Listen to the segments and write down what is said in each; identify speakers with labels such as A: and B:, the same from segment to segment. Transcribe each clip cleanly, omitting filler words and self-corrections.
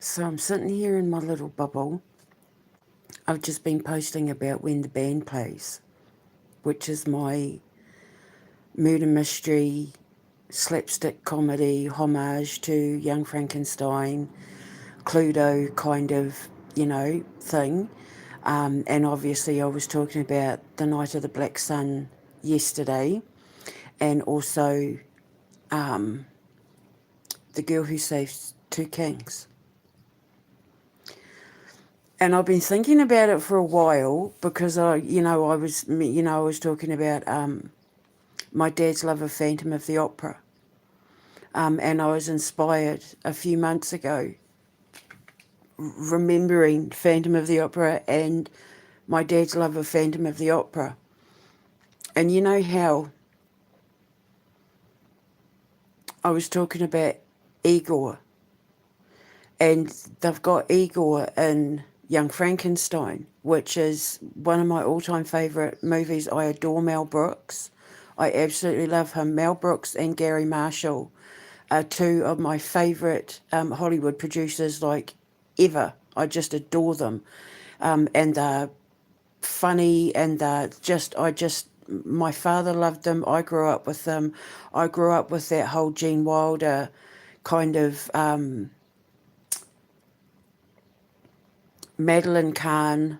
A: So I'm sitting here in my little bubble. I've just been posting about When the Band Plays, which is my murder mystery, slapstick comedy homage to Young Frankenstein, Cluedo kind of, thing. And obviously, I was talking about The Night of the Black Sun yesterday, and also The Girl Who Saved Two Kings. And I've been thinking about it for a while because I was talking about my dad's love of Phantom of the Opera, and I was inspired a few months ago, remembering Phantom of the Opera and my dad's love of Phantom of the Opera. And you know how I was talking about Igor, and they've got Igor in Young Frankenstein, which is one of my all-time favourite movies. I adore Mel Brooks. I absolutely love him. Mel Brooks and Gary Marshall are two of my favourite Hollywood producers, like, ever. I just adore them. And they're funny, and my father loved them. I grew up with them. I grew up with that whole Gene Wilder kind of Madeline Kahn,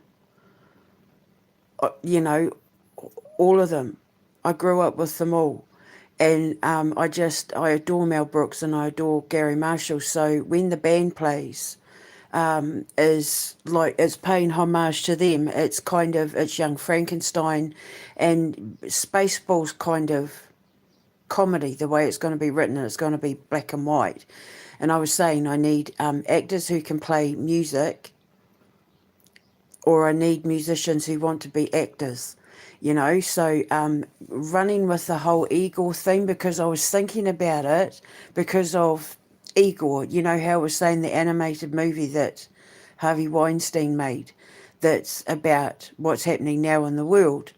A: you know, all of them. I grew up with them all. And I adore Mel Brooks and I adore Gary Marshall. So when the band plays, is like, it's paying homage to them. It's Young Frankenstein and Spaceballs kind of comedy, the way it's going to be written, and it's going to be black and white. And I was saying I need actors who can play music, or I need musicians who want to be actors, So running with the whole Igor thing, because I was thinking about it because of Igor, how I was saying the animated movie that Harvey Weinstein made, that's about what's happening now in the world.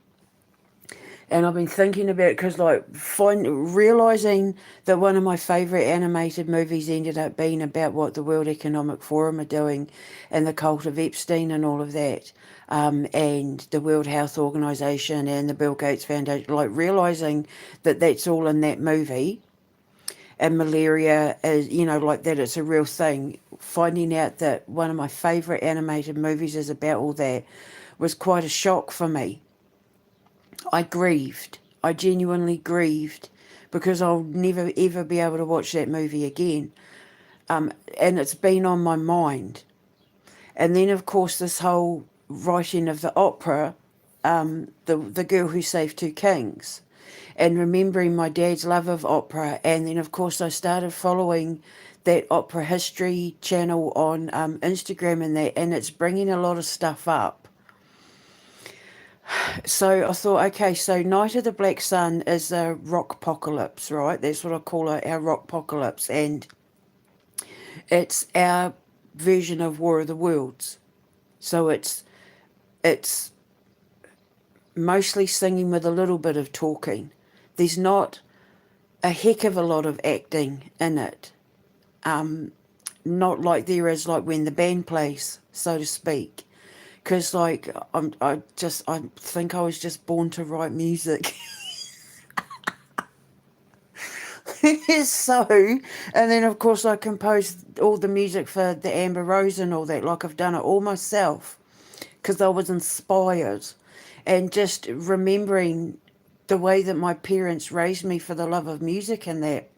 A: And I've been thinking about it because, like, realizing that one of my favourite animated movies ended up being about what the World Economic Forum are doing and the cult of Epstein and all of that, and the World Health Organization and the Bill Gates Foundation, like, realizing that that's all in that movie, and malaria is, like, that it's a real thing. Finding out that one of my favourite animated movies is about all that was quite a shock for me. I grieved. I genuinely grieved because I'll never ever be able to watch that movie again. And it's been on my mind. And then, of course, this whole writing of the opera, the Girl Who Saved Two Kings, and remembering my dad's love of opera. And then, of course, I started following that opera history channel on Instagram and it's bringing a lot of stuff up. So I thought, okay, so Night of the Black Sun is a rock apocalypse, right? That's what I call it, our rock apocalypse. And it's our version of War of the Worlds. So it's mostly singing with a little bit of talking. There's not a heck of a lot of acting in it. Not like there is like when the band plays, so to speak. Because, like, I think I was just born to write music. So, and then of course I composed all the music for the Amber Rose and all that. Like, I've done it all myself because I was inspired, and just remembering the way that my parents raised me for the love of music and that.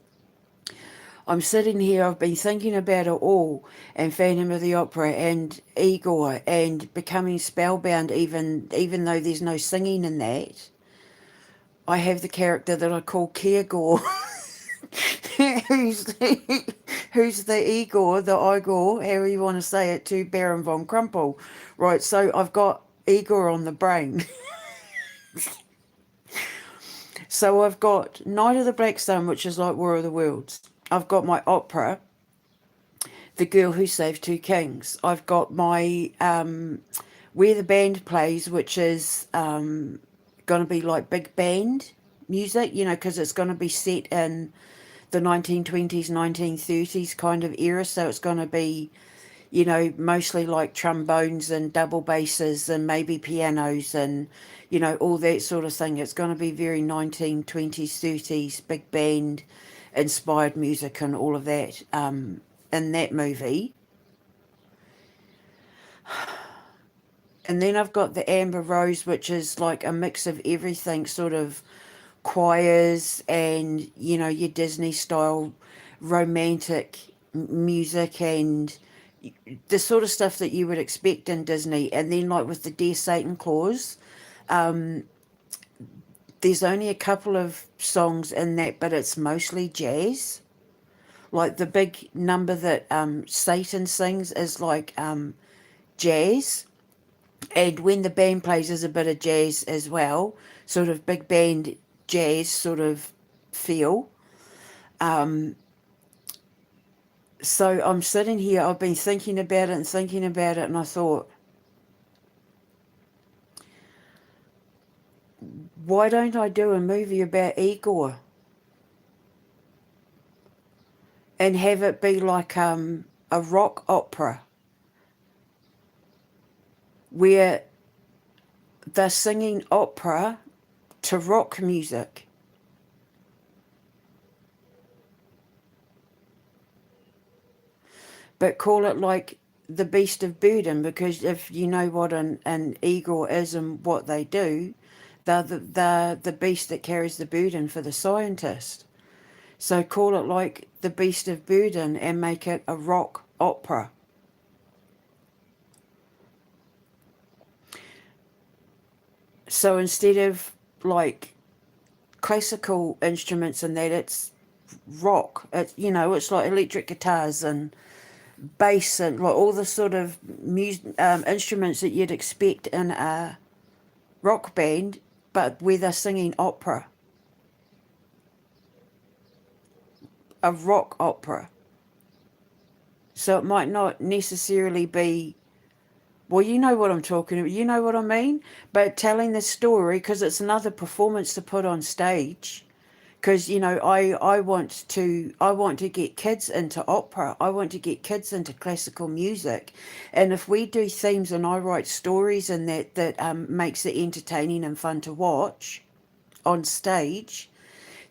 A: I'm sitting here, I've been thinking about it all, and Phantom of the Opera and Igor and becoming spellbound, even though there's no singing in that. I have the character that I call Kiergor. who's the Igor, the Igor, however you want to say it, to Baron von Crumple. Right, so I've got Igor on the brain. So I've got Night of the Black Sun, which is like War of the Worlds. I've got my opera, The Girl Who Saved Two Kings. I've got my Where the Band Plays, which is going to be like big band music, because it's going to be set in the 1920s, 1930s kind of era. So it's going to be, you know, mostly like trombones and double basses and maybe pianos and, you know, all that sort of thing. It's going to be very 1920s, 30s, big band inspired music and all of that in that movie. And then I've got the Amber Rose, which is like a mix of everything, sort of choirs and, you know, your Disney style romantic music and the sort of stuff that you would expect in Disney. And then, like with the Dear Satan Claus, there's only a couple of songs in that, but it's mostly jazz. Like the big number that Satan sings is like jazz. And when the band plays, there's a bit of jazz as well, sort of big band jazz sort of feel. So I'm sitting here, I've been thinking about it and thinking about it, and I thought, why don't I do a movie about Igor and have it be like a rock opera where they're singing opera to rock music? But call it like the Beast of Burden, because if you know what an Igor is and what they do, they're the beast that carries the burden for the scientist. So call it like the Beast of Burden and make it a rock opera. So instead of like classical instruments and that, it's rock. It's, you know, it's like electric guitars and bass and like all the sort of instruments that you'd expect in a rock band, but where they're singing opera, a rock opera. So it might not necessarily be, well, you know what I'm talking about, you know what I mean? But telling the story, because it's another performance to put on stage. Because, you know, I want to get kids into opera. I want to get kids into classical music. And if we do themes and I write stories and that makes it entertaining and fun to watch on stage,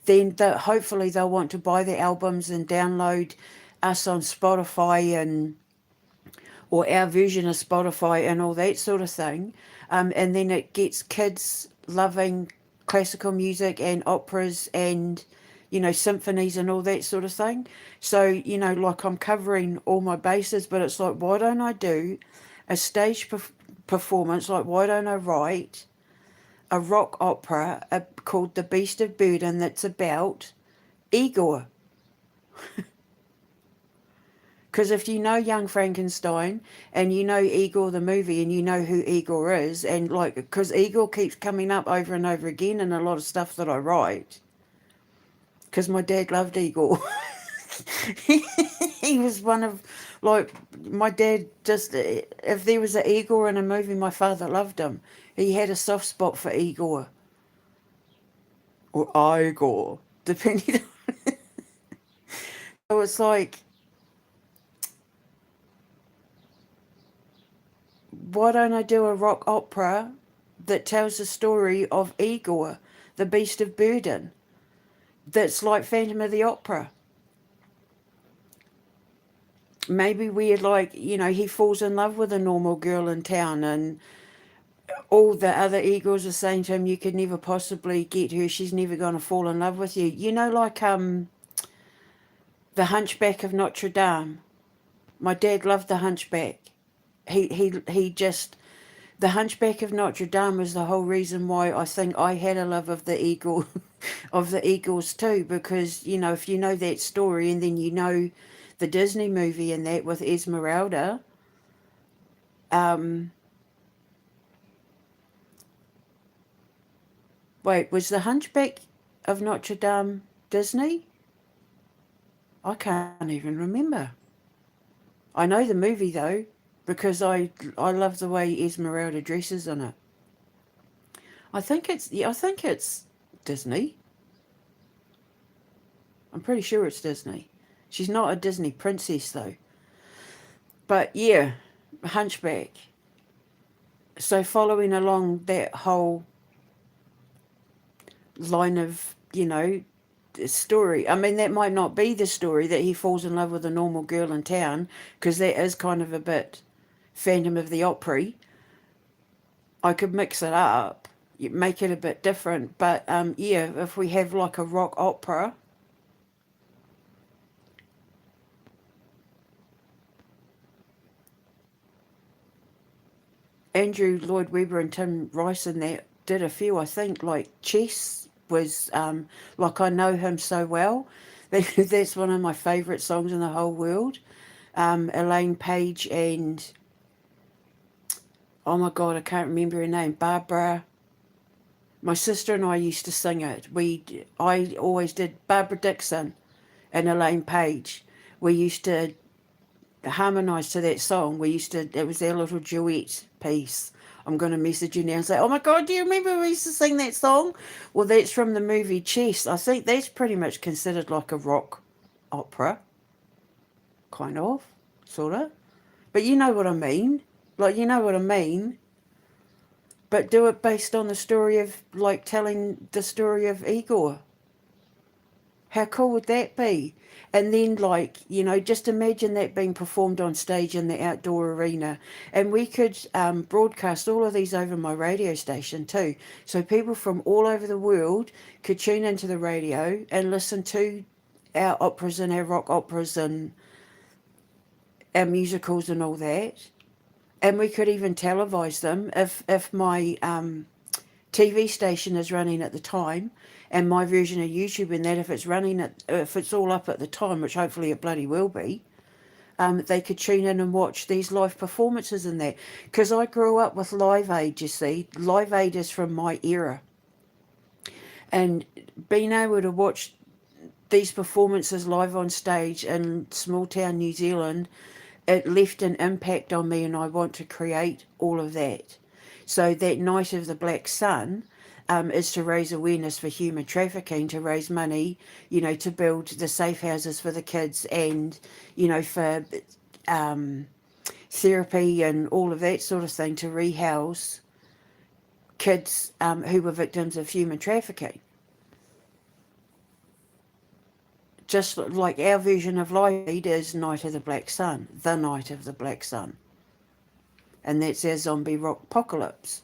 A: then hopefully they'll want to buy the albums and download us on Spotify and or our version of Spotify and all that sort of thing. And then it gets kids loving classical music and operas and, you know, symphonies and all that sort of thing. So, you know, like I'm covering all my bases, but it's like, why don't I do a stage performance? Like, why don't I write a rock opera called The Beast of Burden that's about Igor? Because if you know Young Frankenstein and you know Igor the movie and you know who Igor is, and like, because Igor keeps coming up over and over again in a lot of stuff that I write, because my dad loved Igor. He was one of, like, my dad just, if there was an Igor in a movie, my father loved him. He had a soft spot for Igor, or Igor, depending on. So it's like, why don't I do a rock opera that tells the story of Igor, the Beast of Burden, that's like Phantom of the Opera? Maybe we're like, you know, he falls in love with a normal girl in town and all the other Igors are saying to him, you could never possibly get her, she's never going to fall in love with you. You know, like the Hunchback of Notre Dame. My dad loved the Hunchback. He just, the Hunchback of Notre Dame was the whole reason why I think I had a love of the eagle, of the Eagles too, because, you know, if you know that story and then you know the Disney movie and that with Esmeralda, wait, was the Hunchback of Notre Dame Disney? I can't even remember. I know the movie though, because I love the way Esmeralda dresses in it. I think it's Disney. I'm pretty sure it's Disney. She's not a Disney princess though. But yeah, Hunchback. So following along that whole line of, story. I mean, that might not be the story that he falls in love with a normal girl in town, because that is kind of a bit Phantom of the Opera. I could mix it up, make it a bit different. But yeah, if we have like a rock opera, Andrew Lloyd Webber and Tim Rice in there did a few, I think, like Chess was, like I know him so well. That's one of my favourite songs in the whole world. Elaine Page and, oh my God, I can't remember her name, Barbara. My sister and I used to sing it. I always did Barbara Dixon and Elaine Page. We used to harmonise to that song. It was their little duet piece. I'm going to message you now and say, oh my God, do you remember we used to sing that song? Well, that's from the movie Chess. I think that's pretty much considered like a rock opera, kind of, sort of. But you know what I mean. Like, you know what I mean. But do it based on the story of, like, telling the story of Igor. How cool would that be? And then, like, just imagine that being performed on stage in the outdoor arena. And we could broadcast all of these over my radio station too. So people from all over the world could tune into the radio and listen to our operas and our rock operas and our musicals and all that. And we could even televise them if my TV station is running at the time, and my version of YouTube and that, if it's all up at the time, which hopefully it bloody will be, they could tune in and watch these live performances and that. Because I grew up with Live Aid, you see. Live Aid is from my era. And being able to watch these performances live on stage in small town New Zealand, it left an impact on me, and I want to create all of that. So that Night of the Black Sun is to raise awareness for human trafficking, to raise money, to build the safe houses for the kids, and, for therapy and all of that sort of thing, to rehouse kids who were victims of human trafficking. Just like our version of Live Aid is Night of the Black Sun, the Night of the Black Sun. And that's our zombie rock apocalypse.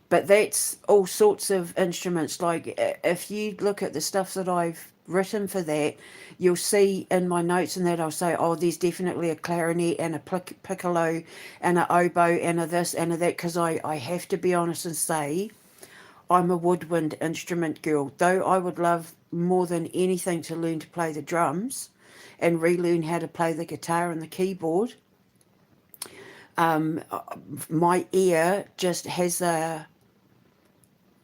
A: But that's all sorts of instruments. Like, if you look at the stuff that I've written for that, you'll see in my notes and that I'll say, oh, there's definitely a clarinet and a piccolo and a oboe and a this and a that, because I have to be honest and say I'm a woodwind instrument girl. Though I would love more than anything to learn to play the drums and relearn how to play the guitar and the keyboard. My ear just has a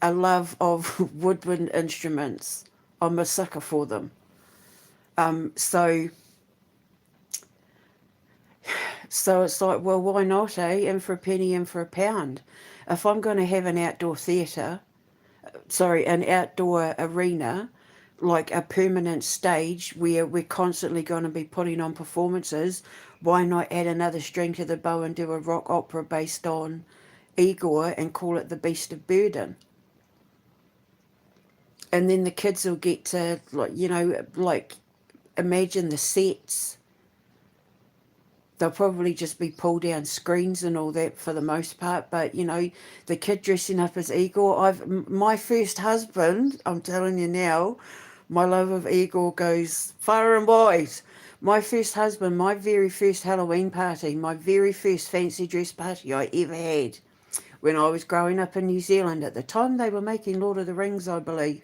A: love of woodwind instruments. I'm a sucker for them. So it's like, well, why not, eh? In for a penny, in for a pound. If I'm going to have an outdoor an outdoor arena, like a permanent stage where we're constantly going to be putting on performances, why not add another string to the bow and do a rock opera based on Igor and call it The Beast of Burden? And then the kids will get to, like imagine the sets. They'll probably just be pull down screens and all that for the most part, but the kid dressing up as Igor. My first husband, I'm telling you now, my love of Igor goes far and wide. My first husband, my very first Halloween party, my very first fancy dress party I ever had, when I was growing up in New Zealand. At the time they were making Lord of the Rings, I believe.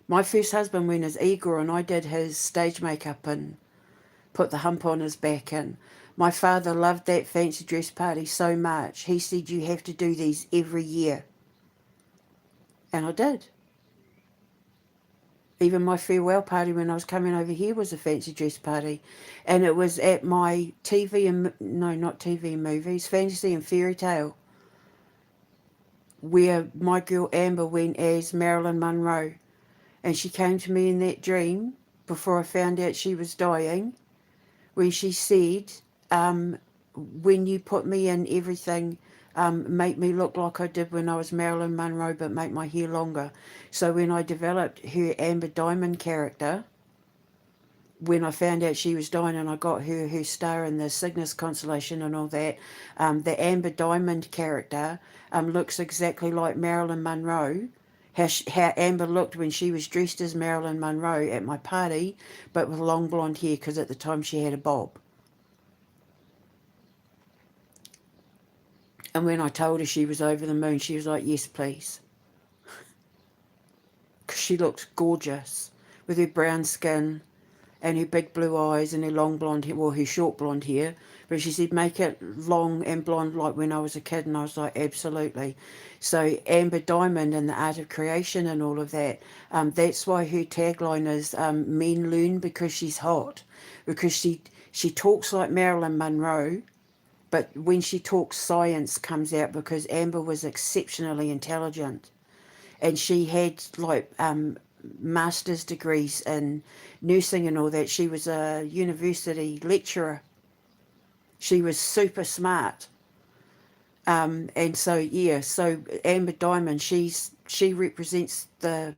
A: My first husband went as Igor, and I did his stage makeup and put the hump on his back. And my father loved that fancy dress party so much. He said, you have to do these every year. And I did. Even my farewell party when I was coming over here was a fancy dress party. And it was at my TV and, no, not TV and movies, fantasy and fairy tale, where my girl Amber went as Marilyn Monroe. And she came to me in that dream before I found out she was dying. when she said, when you put me in everything, make me look like I did when I was Marilyn Monroe, but make my hair longer. So when I developed her Amber Diamond character, when I found out she was dying and I got her star in the Cygnus constellation and all that, the Amber Diamond character looks exactly like Marilyn Monroe. How Amber looked when she was dressed as Marilyn Monroe at my party, but with long blonde hair, because at the time she had a bob. And when I told her she was over the moon, she was like, yes, please. Because she looked gorgeous with her brown skin and her big blue eyes and her long blonde hair, well, her short blonde hair. But she said, make it long and blonde like when I was a kid. And I was like, absolutely. So Amber Diamond and the art of creation and all of that, that's why her tagline is men learn because she's hot. Because she talks like Marilyn Monroe, but when she talks, science comes out because Amber was exceptionally intelligent. And she had like master's degrees in nursing and all that. She was a university lecturer. She was super smart. And so yeah, so Amber Diamond, she represents the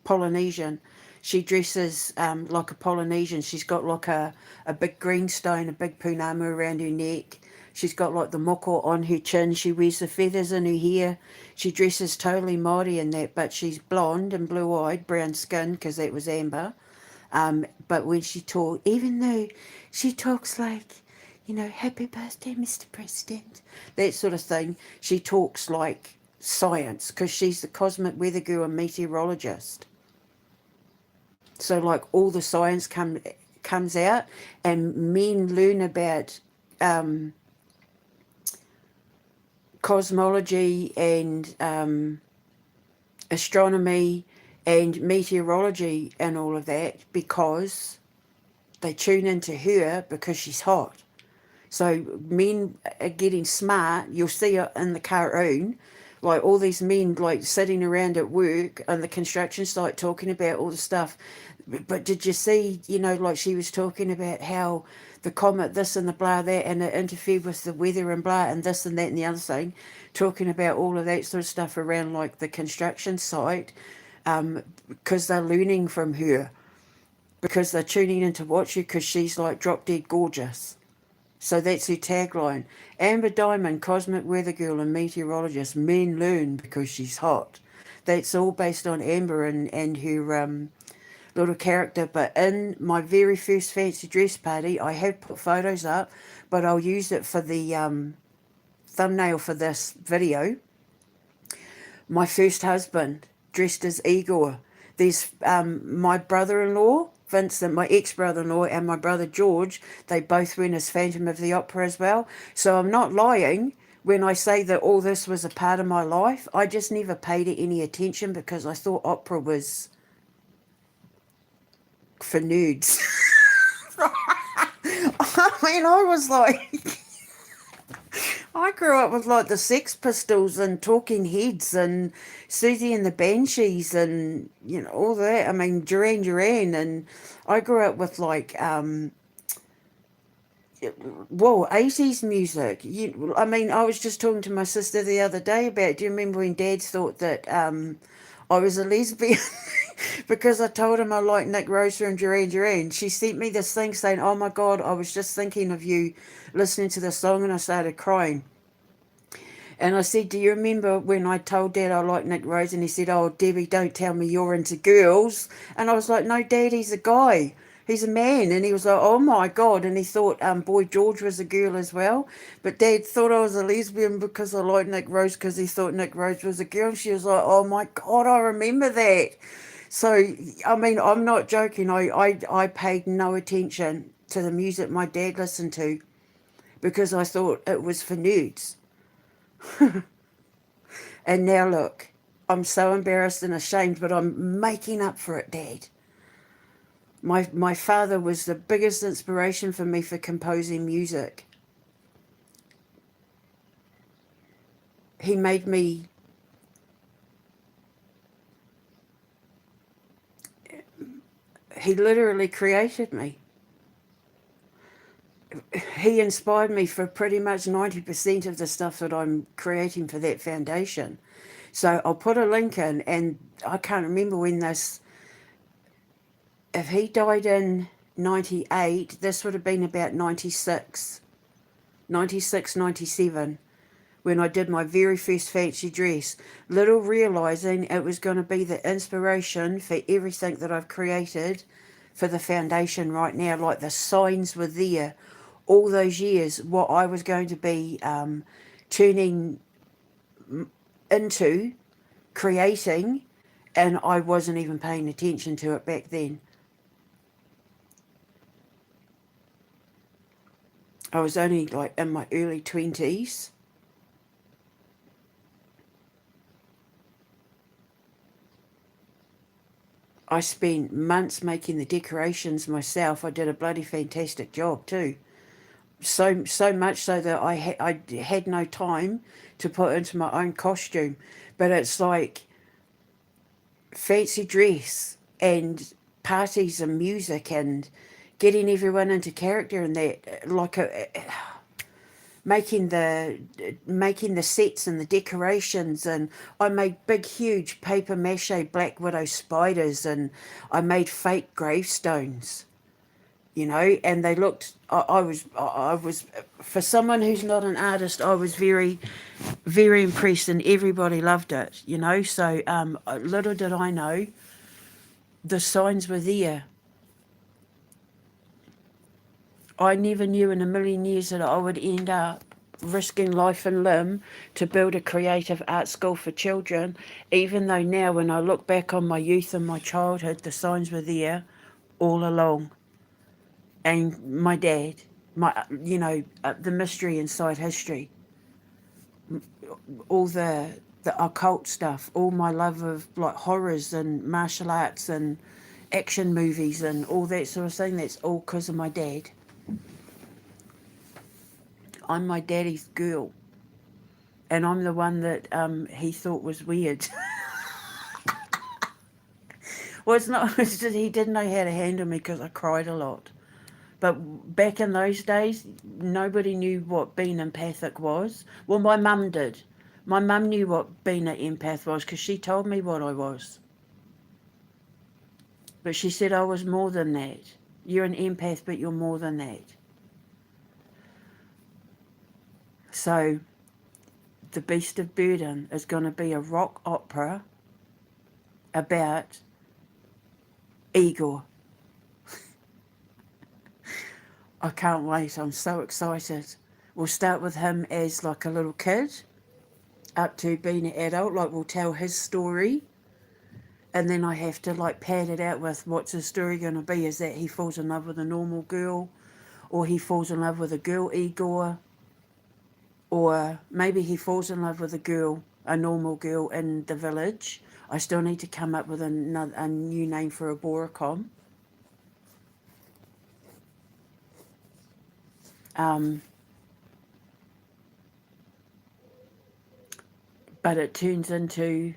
A: Polynesian. She dresses like a Polynesian. She's got like a big green stone, a big punama around her neck. She's got like the moko on her chin. She wears the feathers in her hair. She dresses totally Māori in that, but she's blonde and blue-eyed, brown skin, because that was Amber. But when she talks, even though she talks like, happy birthday, Mr. President, that sort of thing, she talks like science, because she's the cosmic weather girl and meteorologist. So like all the science comes out, and men learn about cosmology and astronomy and meteorology and all of that because they tune into her because she's hot. So men are getting smart. You'll see it in the cartoon, like all these men like sitting around at work on the construction site talking about all the stuff. But did you see, like she was talking about how the comet this and the blah that, and it interfered with the weather and blah and this and that and the other thing, talking about all of that sort of stuff around like the construction site, because they're learning from her, because they're tuning in to watch her because she's like drop dead gorgeous. So that's her tagline. Amber Diamond, cosmic weather girl and meteorologist. Men learn because she's hot. That's all based on Amber and her little character. But in my very first fancy dress party, I have put photos up, but I'll use it for the thumbnail for this video. My first husband dressed as Igor. There's my brother-in-law, Vincent, my ex-brother-in-law, and my brother George. They both went as Phantom of the Opera as well. So I'm not lying when I say that all this was a part of my life. I just never paid it any attention because I thought opera was for nudes. I was like... I grew up with like the Sex Pistols and Talking Heads and Susie and the Banshees and all that. I mean Duran Duran, and I grew up with like 80s music. I was just talking to my sister the other day about, do you remember when Dad thought that I was a lesbian because I told him I liked Nick Rose from Duran Duran? She sent me this thing saying, oh my God, I was just thinking of you listening to the song, and I started crying. And I said, do you remember when I told Dad I liked Nick Rose? And he said, oh, Debbie, don't tell me you're into girls. And I was like, no, Dad, he's a guy. He's a man. And he was like, oh, my God. And he thought Boy George was a girl as well. But Dad thought I was a lesbian because I liked Nick Rose because he thought Nick Rose was a girl. And she was like, oh, my God, I remember that. So, I'm not joking. I paid no attention to the music my dad listened to because I thought it was for nudes. And now look, I'm so embarrassed and ashamed, but I'm making up for it, Dad. My father was the biggest inspiration for me for composing music. He made me... He literally created me. he inspired me for pretty much 90% of the stuff that I'm creating for that foundation. So I'll put a link in, and I can't remember when this, if he died in 98, this would have been about 96, 96, 97, when I did my very first fancy dress, little realising it was going to be the inspiration for everything that I've created for the foundation right now. Like the signs were there all those years, what I was going to be turning into, creating, and I wasn't even paying attention to it back then. I was only like in my early 20s. I spent months making the decorations myself. I did a bloody fantastic job too. So much so that I had no time to put into my own costume. But it's like fancy dress and parties and music and getting everyone into character and that, like making the sets and the decorations. And I made big huge paper mache black widow spiders, and I made fake gravestones, you know, and they looked, I was, for someone who's not an artist, I was very, very impressed, and everybody loved it, you know. So little did I know, the signs were there. I never knew in a million years that I would end up risking life and limb to build a creative art school for children, even though now when I look back on my youth and my childhood, the signs were there all along. And my dad, the mystery inside history, all the occult stuff, all my love of like horrors and martial arts and action movies and all that sort of thing, that's all because of my dad. I'm my daddy's girl, and I'm the one that he thought was weird. Well, it's not, it's just he didn't know how to handle me because I cried a lot. But back in those days, nobody knew what being empathic was. Well, my mum did. My mum knew what being an empath was because she told me what I was. But she said I was more than that. You're an empath, but you're more than that. So The Beast of Burden is going to be a rock opera about Igor. I can't wait. I'm so excited. We'll start with him as like a little kid up to being an adult. Like we'll tell his story, and then I have to like pad it out with what's his story going to be. Is that he falls in love with a normal girl, or he falls in love with a girl Igor, or maybe he falls in love with a normal girl in the village. I still need to come up with a new name for a Boracom. But it turns into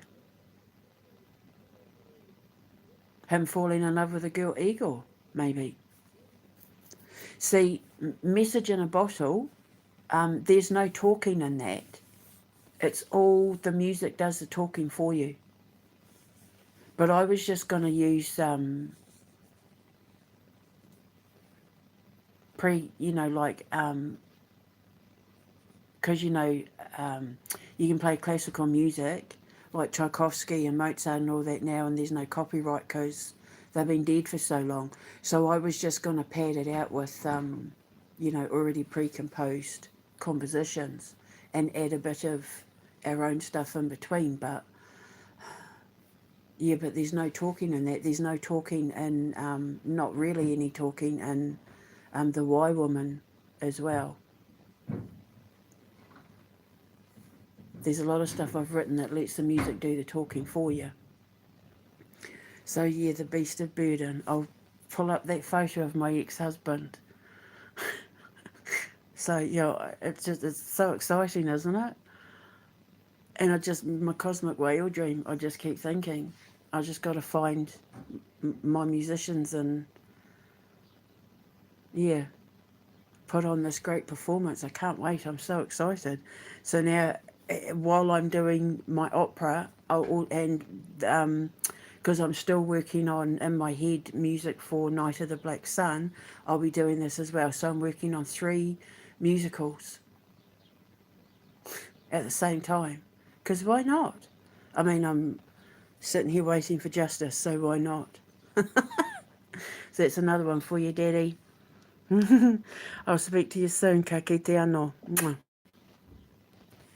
A: him falling in love with a girl Igor, maybe. See, Message in a Bottle, there's no talking in that. It's all the music does the talking for you. But I was just going to use because you can play classical music like Tchaikovsky and Mozart and all that now, and there's no copyright because they've been dead for so long. So I was just going to pad it out with already pre-composed compositions and add a bit of our own stuff in between. But there's no talking in that. There's no talking and not really any talking in The Why Woman as well. There's a lot of stuff I've written that lets the music do the talking for you. So The Beast of Burden. I'll pull up that photo of my ex-husband. So it's so exciting, isn't it? And my cosmic whale dream, I just keep thinking, I just got to find my musicians and put on this great performance. I can't wait. I'm so excited. So now, while I'm doing my opera, and because I'm still working on in my head music for Night of the Black Sun, I'll be doing this as well. So I'm working on 3 musicals at the same time. Because why not? I mean, I'm sitting here waiting for justice, so why not? So that's another one for you, Daddy. I'll speak to you soon. Ka kite anō. Mwah.